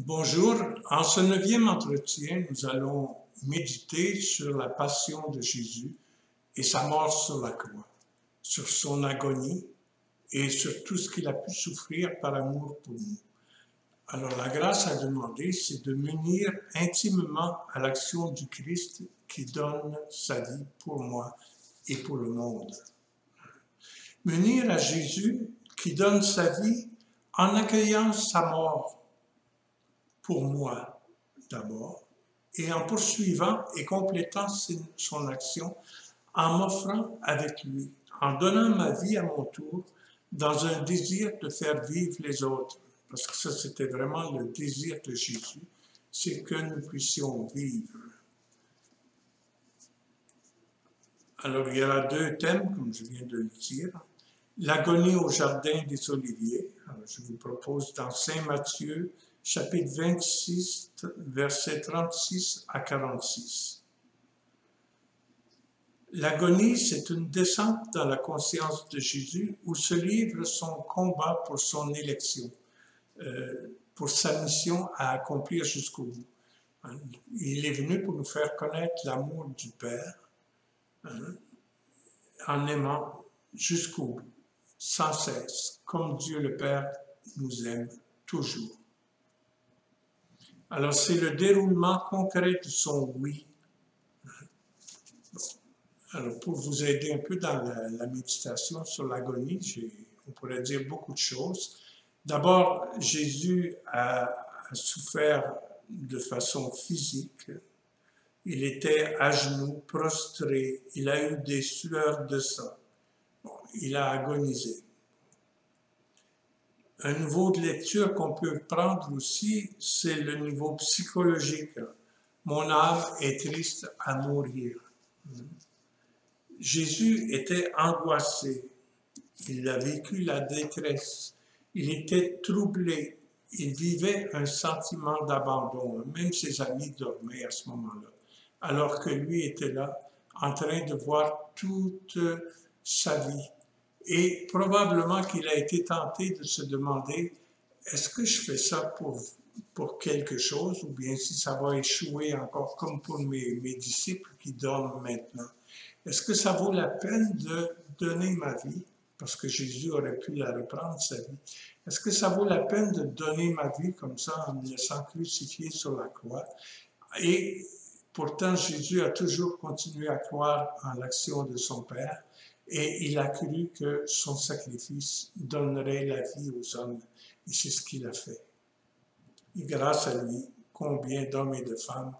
Bonjour, en ce 9e entretien, nous allons méditer sur la passion de Jésus et sa mort sur la croix, sur son agonie et sur tout ce qu'il a pu souffrir par amour pour nous. Alors la grâce à demander, c'est de m'unir intimement à l'action du Christ qui donne sa vie pour moi et pour le monde. M'unir à Jésus qui donne sa vie en accueillant sa mort pour moi d'abord, et en poursuivant et complétant son action en m'offrant avec lui, en donnant ma vie à mon tour dans un désir de faire vivre les autres. Parce que ça, c'était vraiment le désir de Jésus, c'est que nous puissions vivre. Alors, il y aura deux thèmes, comme je viens de le dire. L'agonie au jardin des Oliviers. Alors, je vous propose dans Saint Matthieu, chapitre 26, versets 36 à 46. L'agonie, c'est une descente dans la conscience de Jésus où se livre son combat pour son élection, pour sa mission à accomplir jusqu'au bout. Il est venu pour nous faire connaître l'amour du Père en aimant jusqu'au bout, sans cesse, comme Dieu le Père nous aime toujours. Alors, c'est le déroulement concret de son oui. Alors, pour vous aider un peu dans la méditation sur l'agonie, on pourrait dire beaucoup de choses. D'abord, Jésus a souffert de façon physique. Il était à genoux, prostré. Il a eu des sueurs de sang. Bon, il a agonisé. Un niveau de lecture qu'on peut prendre aussi, c'est le niveau psychologique. Mon âme est triste à mourir. Jésus était angoissé. Il a vécu la détresse. Il était troublé. Il vivait un sentiment d'abandon. Même ses amis dormaient à ce moment-là. Alors que lui était là, en train de voir toute sa vie. Et probablement qu'il a été tenté de se demander, est-ce que je fais ça pour quelque chose, ou bien si ça va échouer encore comme pour mes disciples qui dorment maintenant. Est-ce que ça vaut la peine de donner ma vie, parce que Jésus aurait pu la reprendre, sa vie. Est-ce que ça vaut la peine de donner ma vie comme ça, en me laissant crucifier sur la croix? Et pourtant, Jésus a toujours continué à croire en l'action de son Père, et il a cru que son sacrifice donnerait la vie aux hommes. Et c'est ce qu'il a fait. Et grâce à lui, combien d'hommes et de femmes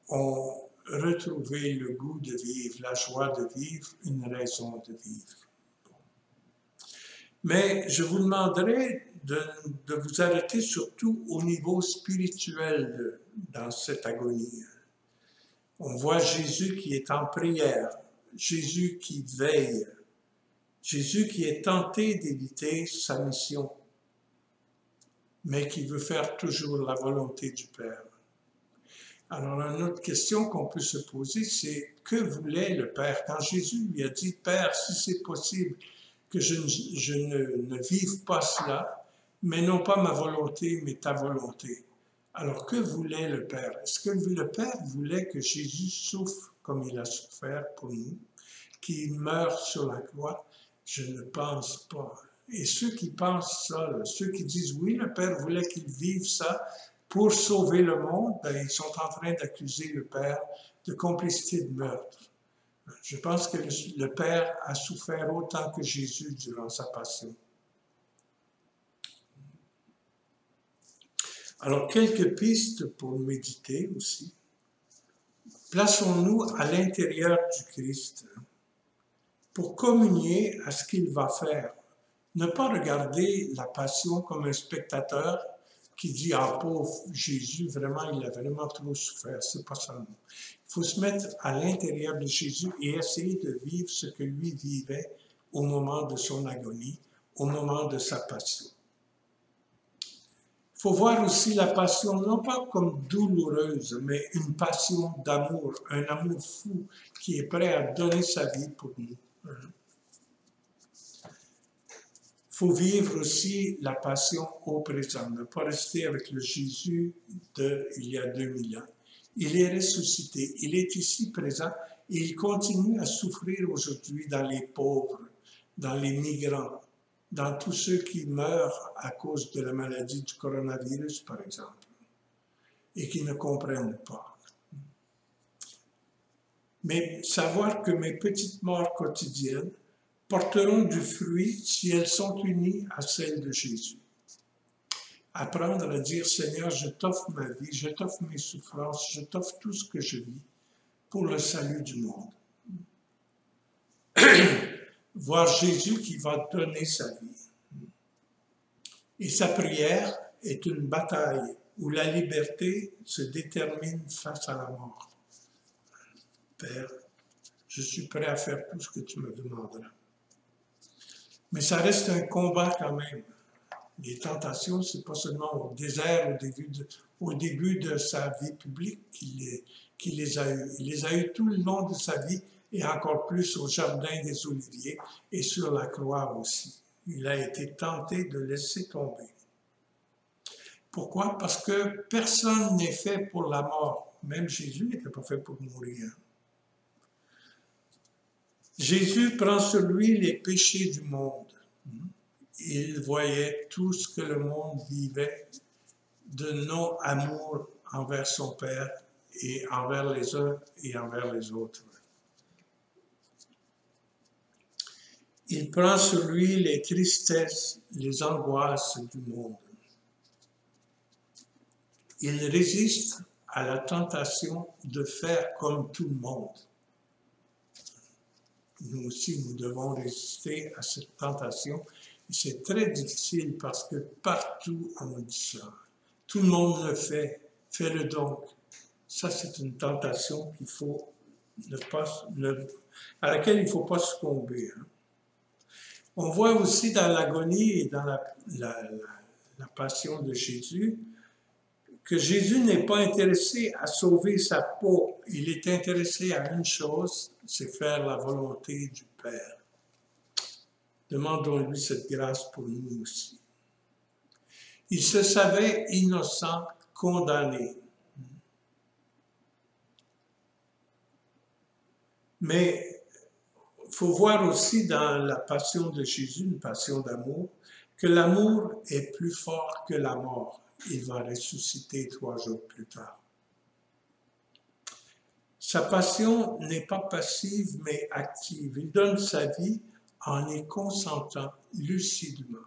ont retrouvé le goût de vivre, la joie de vivre, une raison de vivre. Mais je vous demanderai de vous arrêter surtout au niveau spirituel dans cette agonie. On voit Jésus qui est en prière, Jésus qui veille, Jésus qui est tenté d'éviter sa mission, mais qui veut faire toujours la volonté du Père. Alors, une autre question qu'on peut se poser, c'est que voulait le Père? Quand Jésus lui a dit, Père, si c'est possible que je ne vive pas cela, mais non pas ma volonté, mais ta volonté. Alors, que voulait le Père? Est-ce que le Père voulait que Jésus souffre comme il a souffert pour nous, qu'il meure sur la croix? Je ne pense pas. Et ceux qui pensent ça, ceux qui disent oui, le Père voulait qu'il vive ça pour sauver le monde, ben, ils sont en train d'accuser le Père de complicité de meurtre. Je pense que le Père a souffert autant que Jésus durant sa passion. Alors, quelques pistes pour méditer aussi. Plaçons-nous à l'intérieur du Christ pour communier à ce qu'il va faire. Ne pas regarder la passion comme un spectateur qui dit « Ah, pauvre Jésus, vraiment, il a vraiment trop souffert. » C'est pas ça. Il faut se mettre à l'intérieur de Jésus et essayer de vivre ce que lui vivait au moment de son agonie, au moment de sa passion. Il faut voir aussi la passion, non pas comme douloureuse, mais une passion d'amour, un amour fou qui est prêt à donner sa vie pour nous. Il faut vivre aussi la passion au présent, ne pas rester avec le Jésus d'il y a 2000 ans. Il est ressuscité, il est ici présent et il continue à souffrir aujourd'hui dans les pauvres, dans les migrants, dans tous ceux qui meurent à cause de la maladie du coronavirus, par exemple, et qui ne comprennent pas. Mais savoir que mes petites morts quotidiennes porteront du fruit si elles sont unies à celles de Jésus. Apprendre à dire, Seigneur, je t'offre ma vie, je t'offre mes souffrances, je t'offre tout ce que je vis pour le salut du monde. Voir Jésus qui va donner sa vie. Et sa prière est une bataille où la liberté se détermine face à la mort. Père, je suis prêt à faire tout ce que tu me demanderas. Mais ça reste un combat quand même. Les tentations, c'est pas seulement au désert, au début de sa vie publique qu'il les a eues. Il les a eues tout le long de sa vie et encore plus au Jardin des Oliviers et sur la croix aussi. Il a été tenté de laisser tomber. Pourquoi? Parce que personne n'est fait pour la mort. Même Jésus n'était pas fait pour mourir. Jésus prend sur lui les péchés du monde. Il voyait tout ce que le monde vivait de non-amour envers son Père et envers les uns et envers les autres. Il prend sur lui les tristesses, les angoisses du monde. Il résiste à la tentation de faire comme tout le monde. Nous aussi, nous devons résister à cette tentation. C'est très difficile parce que partout on dit ça. Tout le monde le fait, fais-le donc. Ça, c'est une tentation qu'il faut à laquelle il ne faut pas succomber. On voit aussi dans l'agonie et dans la passion de Jésus que Jésus n'est pas intéressé à sauver sa peau. Il est intéressé à une chose, c'est faire la volonté du Père. Demandons-lui cette grâce pour nous aussi. Il se savait innocent, condamné. Mais il faut voir aussi dans la passion de Jésus, une passion d'amour, que l'amour est plus fort que la mort. Il va ressusciter 3 jours plus tard. Sa passion n'est pas passive, mais active. Il donne sa vie en y consentant lucidement.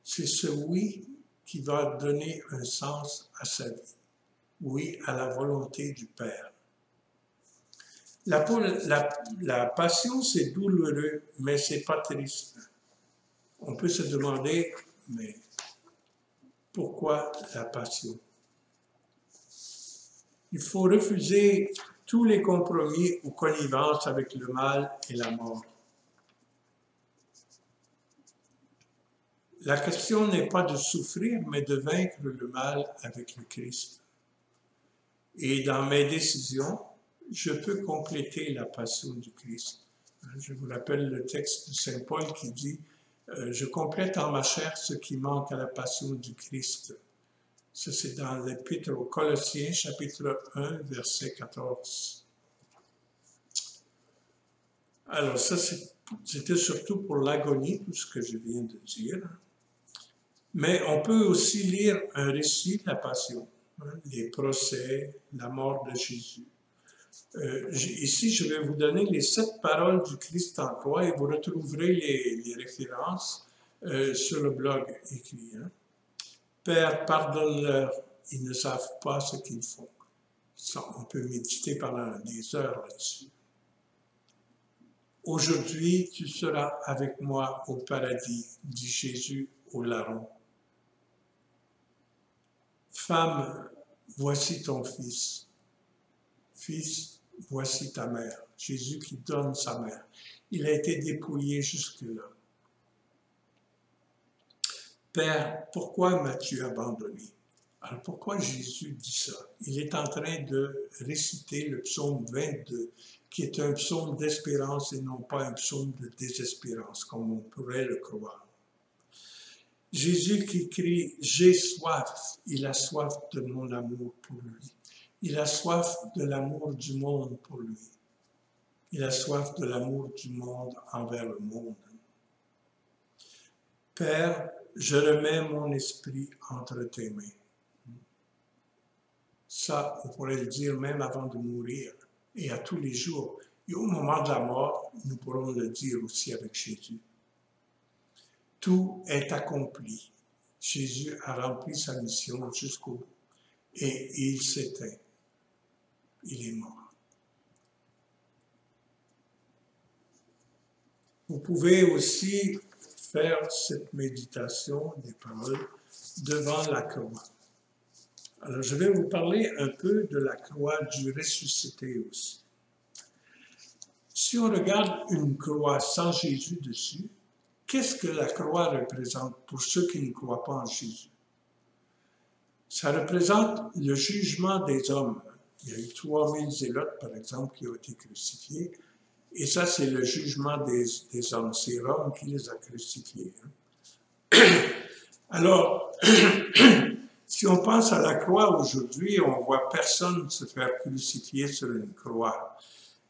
C'est ce oui qui va donner un sens à sa vie. Oui à la volonté du Père. La passion, c'est douloureux, mais c'est pas triste. On peut se demander, mais pourquoi la passion? Il faut refuser tous les compromis ou connivences avec le mal et la mort. La question n'est pas de souffrir, mais de vaincre le mal avec le Christ. Et dans mes décisions, je peux compléter la passion du Christ. Je vous rappelle le texte de Saint Paul qui dit « Je complète en ma chair ce qui manque à la passion du Christ ». Ça, c'est dans l'Épître aux Colossiens, chapitre 1, verset 14. Alors ça, c'était surtout pour l'agonie, tout ce que je viens de dire. Mais on peut aussi lire un récit de la Passion, les procès, la mort de Jésus. Ici, je vais vous donner les 7 paroles du Christ en croix et vous retrouverez les références sur le blog écrit. Père, pardonne-leur, ils ne savent pas ce qu'ils font. Ça, on peut méditer pendant des heures là-dessus. Aujourd'hui, tu seras avec moi au paradis, dit Jésus au larron. Femme, voici ton fils. Fils, voici ta mère. Jésus qui donne sa mère. Il a été dépouillé jusque-là. Père, pourquoi m'as-tu abandonné? Alors pourquoi Jésus dit ça? Il est en train de réciter le psaume 22, qui est un psaume d'espérance et non pas un psaume de désespérance, comme on pourrait le croire. Jésus qui crie « J'ai soif », il a soif de mon amour pour lui. Il a soif de l'amour du monde pour lui. Il a soif de l'amour du monde envers le monde. Père, je remets mon esprit entre tes mains. Ça, on pourrait le dire même avant de mourir et à tous les jours. Et au moment de la mort, nous pourrons le dire aussi avec Jésus. Tout est accompli. Jésus a rempli sa mission jusqu'au bout et il s'éteint. Il est mort. Vous pouvez aussi faire cette méditation des paroles devant la croix. Alors, je vais vous parler un peu de la croix du ressuscité aussi. Si on regarde une croix sans Jésus dessus, qu'est-ce que la croix représente pour ceux qui ne croient pas en Jésus? Ça représente le jugement des hommes. Il y a eu 3000 zélotes, par exemple, qui ont été crucifiés. Et ça, c'est le jugement des hommes. C'est Rome qui les a crucifiés. Alors, si on pense à la croix aujourd'hui, on ne voit personne se faire crucifier sur une croix.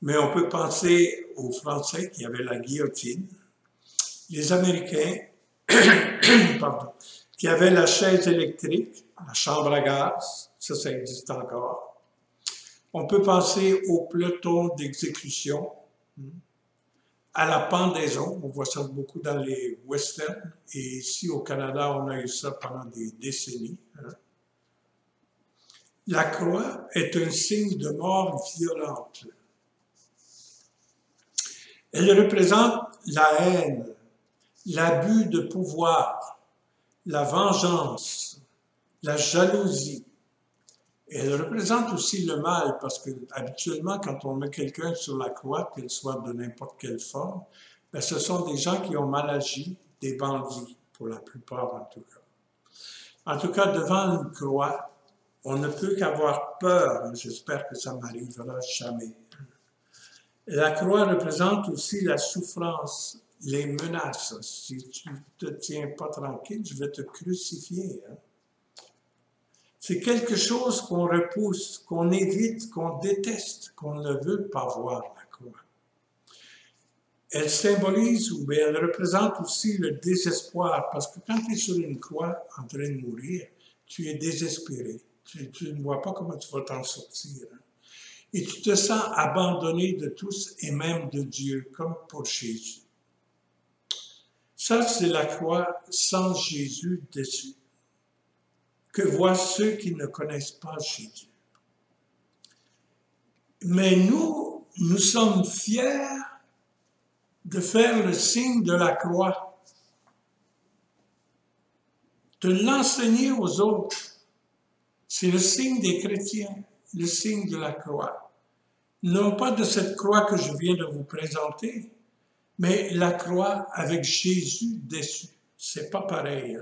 Mais on peut penser aux Français qui avaient la guillotine, les Américains pardon, qui avaient la chaise électrique, la chambre à gaz, ça existe encore. On peut penser au peloton d'exécution, à la pendaison, on voit ça beaucoup dans les westerns, et ici au Canada, on a eu ça pendant des décennies. La croix est un signe de mort violente. Elle représente la haine, l'abus de pouvoir, la vengeance, la jalousie. Elle représente aussi le mal, parce que habituellement, quand on met quelqu'un sur la croix, qu'elle soit de n'importe quelle forme, ben, ce sont des gens qui ont mal agi, des bandits, pour la plupart en tout cas. En tout cas, devant une croix, on ne peut qu'avoir peur. J'espère que ça m'arrivera jamais. La croix représente aussi la souffrance, les menaces. Si tu ne te tiens pas tranquille, je vais te crucifier. C'est quelque chose qu'on repousse, qu'on évite, qu'on déteste, qu'on ne veut pas voir, la croix. Elle symbolise ou bien elle représente aussi le désespoir, parce que quand tu es sur une croix en train de mourir, tu es désespéré. Tu ne vois pas comment tu vas t'en sortir. Et tu te sens abandonné de tous et même de Dieu, comme pour Jésus. Ça, c'est la croix sans Jésus dessus, que voient ceux qui ne connaissent pas Jésus. Mais nous sommes fiers de faire le signe de la croix, de l'enseigner aux autres. C'est le signe des chrétiens, le signe de la croix. Non pas de cette croix que je viens de vous présenter, mais la croix avec Jésus dessus. C'est pas pareil.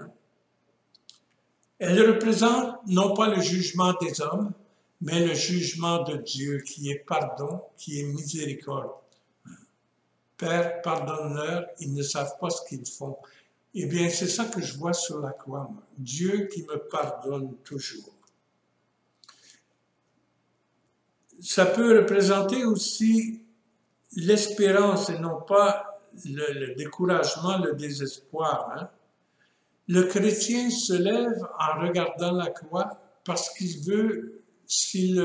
Elle représente non pas le jugement des hommes, mais le jugement de Dieu qui est pardon, qui est miséricorde. Père, pardonne-leur, ils ne savent pas ce qu'ils font. Eh bien, c'est ça que je vois sur la croix, moi. Dieu qui me pardonne toujours. Ça peut représenter aussi l'espérance et non pas le découragement, le désespoir. Le chrétien se lève en regardant la croix parce qu'il veut, s'il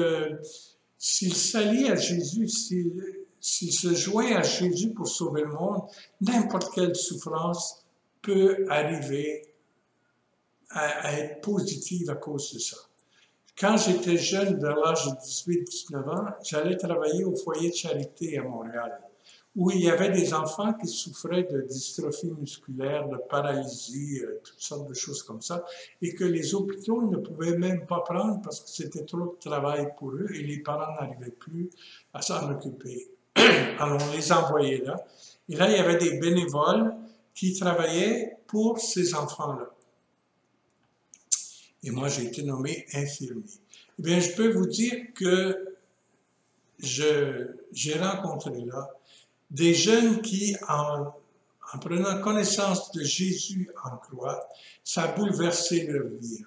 s'allie à Jésus, s'il se joint à Jésus pour sauver le monde, n'importe quelle souffrance peut arriver à être positive à cause de ça. Quand j'étais jeune, vers l'âge de 18-19 ans, j'allais travailler au foyer de charité à Montréal, où il y avait des enfants qui souffraient de dystrophie musculaire, de paralysie, toutes sortes de choses comme ça, et que les hôpitaux ne pouvaient même pas prendre parce que c'était trop de travail pour eux et les parents n'arrivaient plus à s'en occuper. Alors on les envoyait là, et là il y avait des bénévoles qui travaillaient pour ces enfants-là. Et moi, j'ai été nommé infirmier. Eh bien, je peux vous dire que j'ai rencontré là des jeunes qui, en prenant connaissance de Jésus en croix, ça a bouleversé leur vie.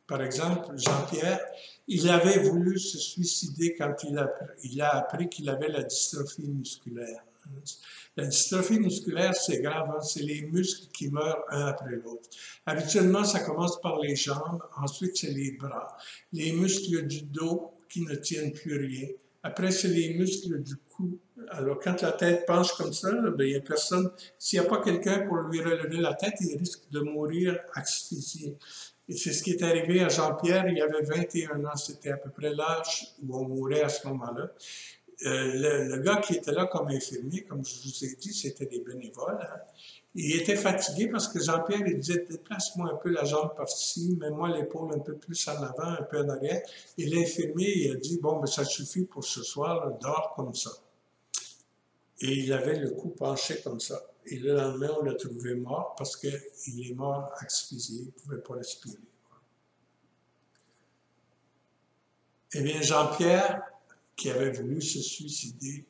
Par exemple, Jean-Pierre, il avait voulu se suicider quand il a appris qu'il avait la dystrophie musculaire. La dystrophie musculaire, c'est grave, hein? C'est les muscles qui meurent un après l'autre. Habituellement, ça commence par les jambes, ensuite c'est les bras, les muscles du dos qui ne tiennent plus rien. Après, c'est les muscles du cou. Alors, quand la tête penche comme ça, il n'y a personne. S'il n'y a pas quelqu'un pour lui relever la tête, il risque de mourir asphyxié. Et c'est ce qui est arrivé à Jean-Pierre. Il avait 21 ans. C'était à peu près l'âge où on mourait à ce moment-là. Le gars qui était là comme infirmier, comme je vous ai dit, c'était des bénévoles. Hein. Il était fatigué parce que Jean-Pierre, il disait, déplace-moi un peu la jambe par-ci, mets-moi l'épaule un peu plus en avant, un peu en arrière. Et l'infirmier, il a dit, bon, ben, ça suffit pour ce soir, là, dors comme ça. Et il avait le cou penché comme ça. Et le lendemain, on l'a trouvé mort parce qu'il est mort asphyxié, il ne pouvait pas respirer. Eh bien, Jean-Pierre, qui avait voulu se suicider,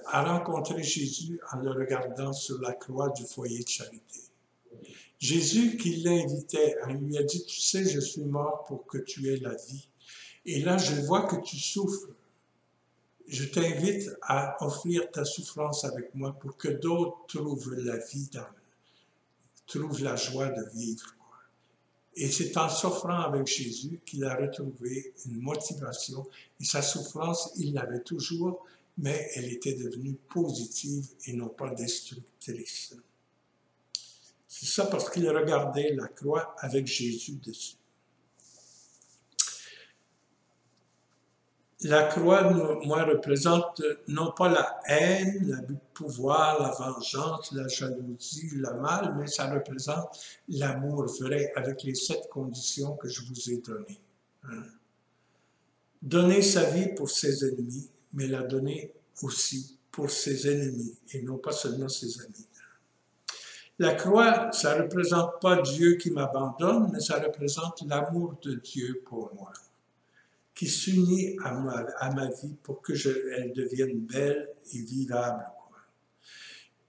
a rencontré Jésus en le regardant sur la croix du foyer de charité. Jésus, qui l'invitait, lui a dit, tu sais, je suis mort pour que tu aies la vie. Et là, je vois que tu souffres. Je t'invite à offrir ta souffrance avec moi pour que d'autres trouvent la vie, trouvent la joie de vivre. Et c'est en souffrant avec Jésus qu'il a retrouvé une motivation. Et sa souffrance, il l'avait toujours, mais elle était devenue positive et non pas destructrice. C'est ça parce qu'il regardait la croix avec Jésus dessus. La croix, moi, représente non pas la haine, l'abus de pouvoir, la vengeance, la jalousie, le mal, mais ça représente l'amour vrai avec les 7 conditions que je vous ai données. Hein. Donner sa vie pour ses ennemis, mais la donner aussi pour ses ennemis, et non pas seulement ses amis. La croix, ça ne représente pas Dieu qui m'abandonne, mais ça représente l'amour de Dieu pour moi, qui s'unit à ma vie pour que elle devienne belle et vivable.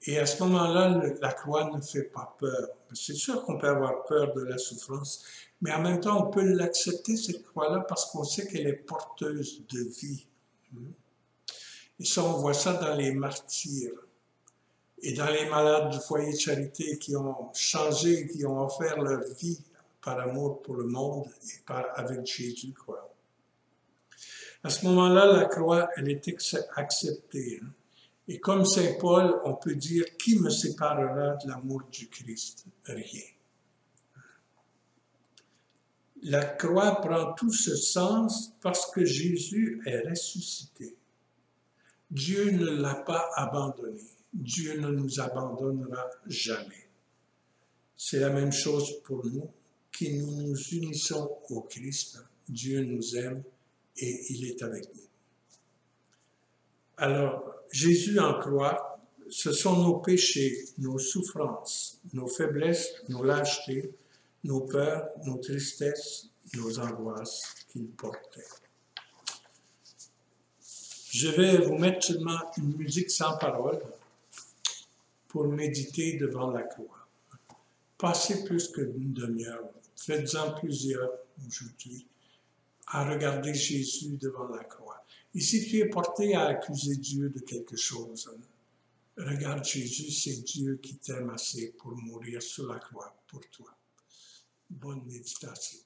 Et à ce moment-là, la croix ne fait pas peur. C'est sûr qu'on peut avoir peur de la souffrance, mais en même temps, on peut l'accepter, cette croix-là, parce qu'on sait qu'elle est porteuse de vie. Et ça, on voit ça dans les martyrs et dans les malades du foyer de charité qui ont changé, qui ont offert leur vie par amour pour le monde et avec Jésus, quoi. À ce moment-là, la croix, elle est acceptée. Hein. Et comme Saint Paul, on peut dire, qui me séparera de l'amour du Christ? Rien. La croix prend tout ce sens parce que Jésus est ressuscité. Dieu ne l'a pas abandonné. Dieu ne nous abandonnera jamais. C'est la même chose pour nous, qui nous unissons au Christ. Dieu nous aime et il est avec nous. Alors, Jésus en croix, ce sont nos péchés, nos souffrances, nos faiblesses, nos lâchetés, nos peurs, nos tristesses, nos angoisses qu'il portait. Je vais vous mettre seulement une musique sans parole pour méditer devant la croix. Passez plus qu'une demi-heure, faites-en plusieurs aujourd'hui, à regarder Jésus devant la croix. Et si tu es porté à accuser Dieu de quelque chose, regarde Jésus, c'est Dieu qui t'aime assez pour mourir sur la croix pour toi. Bonne méditation.